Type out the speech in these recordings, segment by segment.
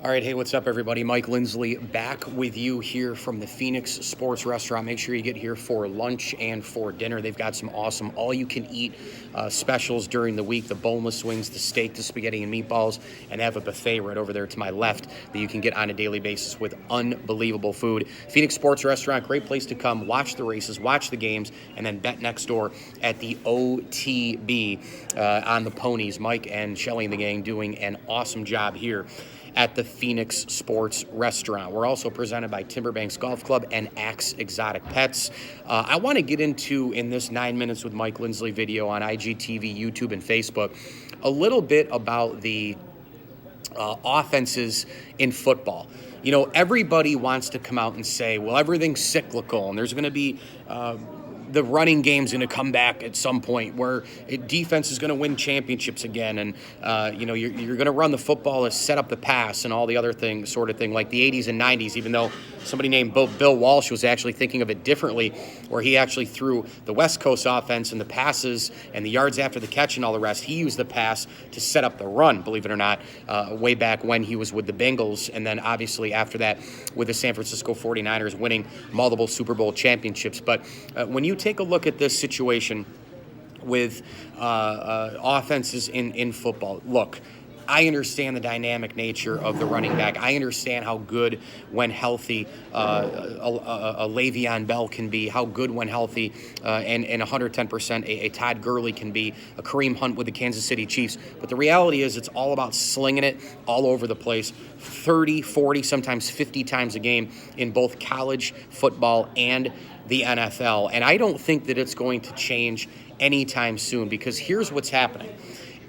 All right, hey, what's up, everybody? Mike Lindsley back with you here from the Phoenix Sports Restaurant. Make sure you get here for lunch and for dinner. They've got some awesome all-you-can-eat specials during the week, the boneless wings, the steak, the spaghetti and meatballs, and have a buffet right over there to my left that you can get on a daily basis with unbelievable food. Phoenix Sports Restaurant, great place to come, watch the races, watch the games, and then bet next door at the OTB on the ponies. Mike and Shelly and the gang doing an awesome job here at the Phoenix Sports Restaurant. We're also presented by Timberbanks Golf Club and Axe Exotic Pets. I want to get into, in this 9 minutes with Mike Lindsley video on IGTV, YouTube, and Facebook, a little bit about the offenses in football. You know, everybody wants to come out and say, well, everything's cyclical, and there's going to be the running game's going to come back at some point where defense is going to win championships again, and you're going to run the football to set up the pass and all the other things, sort of thing, like the 80s and 90s, even though somebody named Bill Walsh was actually thinking of it differently, where he actually threw the West Coast offense and the passes and the yards after the catch and all the rest. He used the pass to set up the run, believe it or not, way back when he was with the Bengals, and then obviously after that with the San Francisco 49ers winning multiple Super Bowl championships. But when you take a look at this situation with offenses in football, look, I understand the dynamic nature of the running back. I understand how good, when healthy, a Le'Veon Bell can be, how good when healthy, and 110% a Todd Gurley can be, a Kareem Hunt with the Kansas City Chiefs. But the reality is it's all about slinging it all over the place, 30, 40, sometimes 50 times a game in both college football and the NFL. And I don't think that it's going to change anytime soon, because here's what's happening.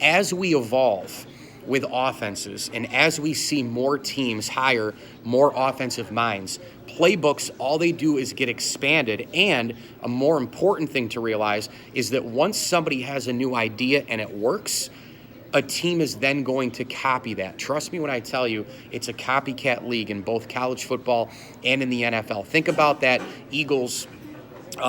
As we evolve with offenses, and as we see more teams hire more offensive minds, playbooks, all they do is get expanded. And a more important thing to realize is that once somebody has a new idea and it works, a team is then going to copy that. Trust me when I tell you, it's a copycat league in both college football and in the NFL. Think about that Eagles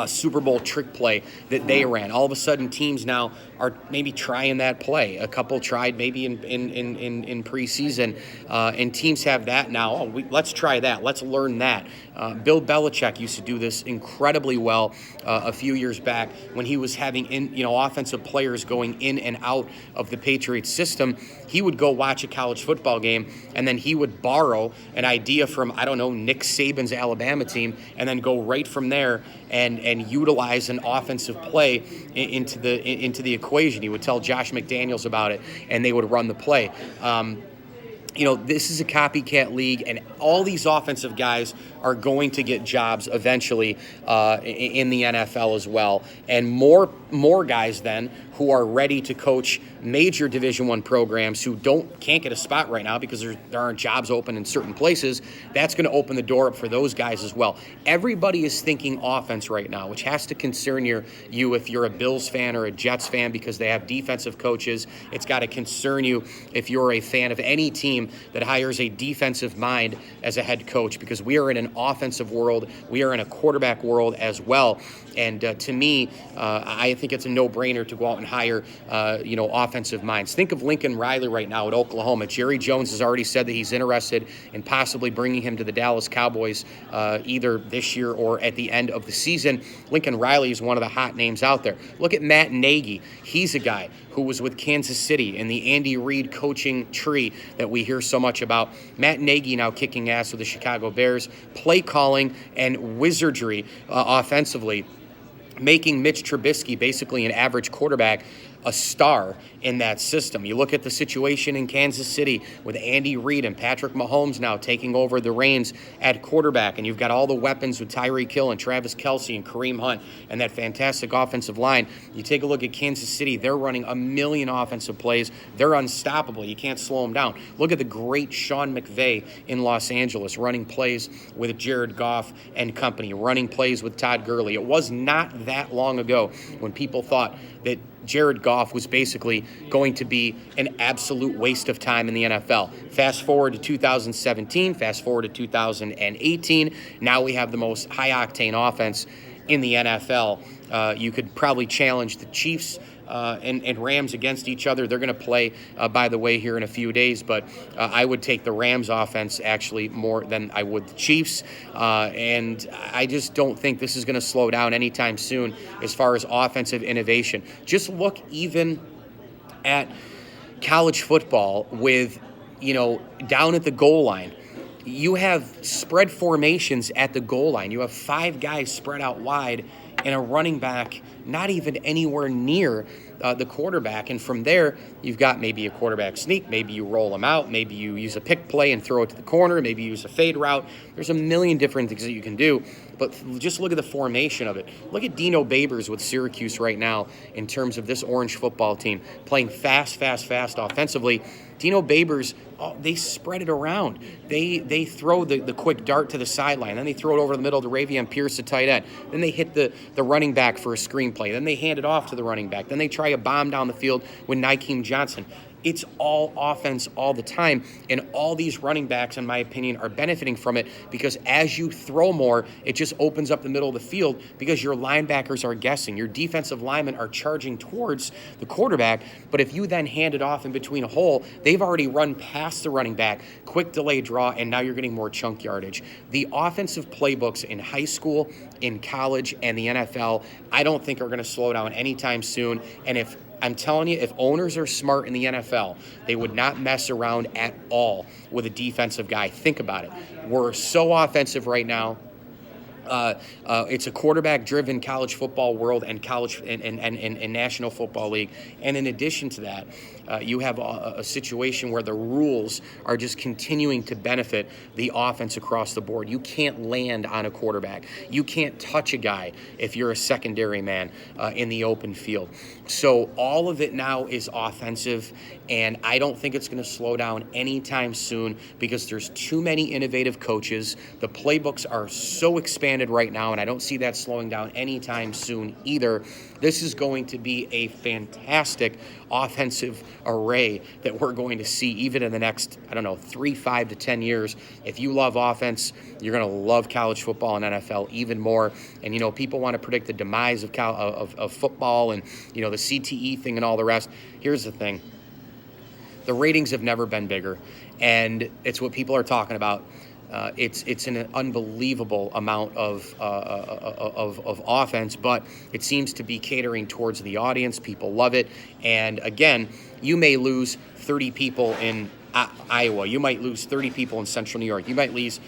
Super Bowl trick play that they ran. All of a sudden, teams now are maybe trying that play. A couple tried maybe in preseason, and teams have that now. Let's try that. Let's learn that. Bill Belichick used to do this incredibly well a few years back when he was having offensive players going in and out of the Patriots system. He would go watch a college football game, and then he would borrow an idea from, Nick Saban's Alabama team, and then go right from there and utilize an offensive play into the equation. He would tell Josh McDaniels about it, and they would run the play. This is a copycat league, and all these offensive guys are going to get jobs eventually in the NFL as well. And more guys then who are ready to coach major Division I programs who can't get a spot right now because there aren't jobs open in certain places. That's going to open the door up for those guys as well. Everybody is thinking offense right now, which has to concern you if you're a Bills fan or a Jets fan because they have defensive coaches. It's got to concern you if you're a fan of any team that hires a defensive mind as a head coach, because we are in an offensive world. We are in a quarterback world as well. And to me, I think it's a no-brainer to go out and hire, offensive minds. Think of Lincoln Riley right now at Oklahoma. Jerry Jones has already said that he's interested in possibly bringing him to the Dallas Cowboys either this year or at the end of the season. Lincoln Riley is one of the hot names out there. Look at Matt Nagy. He's a guy who was with Kansas City in the Andy Reid coaching tree that we hear so much about. Matt Nagy now kicking ass with the Chicago Bears, play calling and wizardry offensively, making Mitch Trubisky basically an average quarterback a star in that system. You look at the situation in Kansas City with Andy Reid and Patrick Mahomes now taking over the reins at quarterback, and you've got all the weapons with Tyreek Hill and Travis Kelce and Kareem Hunt and that fantastic offensive line. You take a look at Kansas City, they're running a million offensive plays. They're unstoppable. You can't slow them down. Look at the great Sean McVay in Los Angeles, running plays with Jared Goff and company, running plays with Todd Gurley. It was not that long ago when people thought that Jared Goff was basically going to be an absolute waste of time in the NFL. Fast forward to 2017, fast forward to 2018. Now we have the most high-octane offense in the NFL. You could probably challenge the Chiefs and Rams against each other. They're going to play, by the way, here in a few days, but I would take the Rams offense actually more than I would the Chiefs, and I just don't think this is going to slow down anytime soon as far as offensive innovation. Just look even at college football with, down at the goal line. You have spread formations at the goal line. You have 5 guys spread out wide and a running back not even anywhere near the quarterback. And from there, you've got maybe a quarterback sneak. Maybe you roll them out. Maybe you use a pick play and throw it to the corner. Maybe you use a fade route. There's a million different things that you can do. But just look at the formation of it. Look at Dino Babers with Syracuse right now in terms of this Orange football team playing fast offensively. Dino Babers, they spread it around. They throw the quick dart to the sideline. Then they throw it over the middle to Ravion Pierce, the tight end. Then they hit the running back for a screenplay. Then they hand it off to the running back. Then they try a bomb down the field with Nykeem Johnson. It's all offense all the time, and all these running backs, in my opinion, are benefiting from it because as you throw more, it just opens up the middle of the field because your linebackers are guessing. Your defensive linemen are charging towards the quarterback, but if you then hand it off in between a hole, they've already run past the running back, quick delay draw, and now you're getting more chunk yardage. The offensive playbooks in high school, in college, and the NFL, I don't think are going to slow down anytime soon, and I'm telling you, if owners are smart in the NFL, they would not mess around at all with a defensive guy. Think about it. We're so offensive right now. It's a quarterback-driven college football world and college and National Football League. And in addition to that, you have a situation where the rules are just continuing to benefit the offense across the board. You can't land on a quarterback. You can't touch a guy if you're a secondary man in the open field. So all of it now is offensive, and I don't think it's going to slow down anytime soon because there's too many innovative coaches. The playbooks are so expanded right now, and I don't see that slowing down anytime soon either. This is going to be a fantastic offensive array that we're going to see even in the next, 3, 5 to 10 years. If you love offense, you're going to love college football and NFL even more. And, people want to predict the demise of football and, the CTE thing and all the rest. Here's the thing. The ratings have never been bigger, and it's what people are talking about. It's an unbelievable amount of offense, but it seems to be catering towards the audience. People love it. And again, you may lose 30 people in Iowa. You might lose 30 people in Central New York. You might lose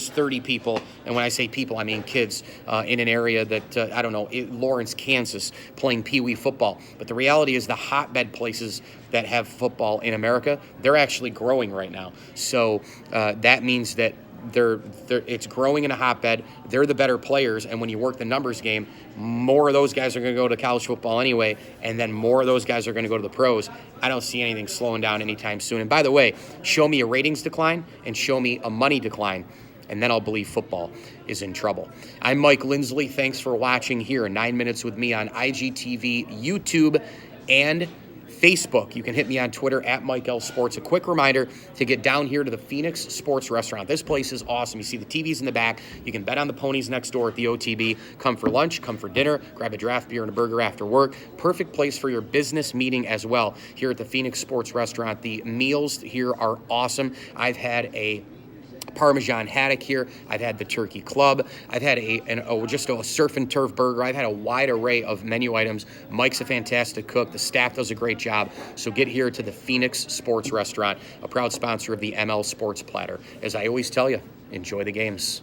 30 people, and when I say people, I mean kids, in an area that, Lawrence, Kansas, playing Pee Wee football. But the reality is the hotbed places that have football in America, they're actually growing right now. So that means that it's growing in a hotbed. They're the better players, and when you work the numbers game, more of those guys are going to go to college football anyway, and then more of those guys are going to go to the pros. I don't see anything slowing down anytime soon. And by the way, show me a ratings decline and show me a money decline, and then I'll believe football is in trouble. I'm Mike Lindsley. Thanks for watching here in 9 Minutes with me on IGTV, YouTube, and Facebook. You can hit me on Twitter at Mike L Sports. A quick reminder to get down here to the Phoenix Sports Restaurant. This place is awesome. You see the TVs in the back. You can bet on the ponies next door at the OTB. Come for lunch, come for dinner, grab a draft beer and a burger after work. Perfect place for your business meeting as well here at the Phoenix Sports Restaurant. The meals here are awesome. I've had a Parmesan haddock here. I've had the turkey club. I've had just a surf and turf burger. I've had a wide array of menu items. Mike's a fantastic cook. The staff does a great job. So get here to the Phoenix Sports Restaurant, a proud sponsor of the ML Sports Platter. As I always tell you, enjoy the games.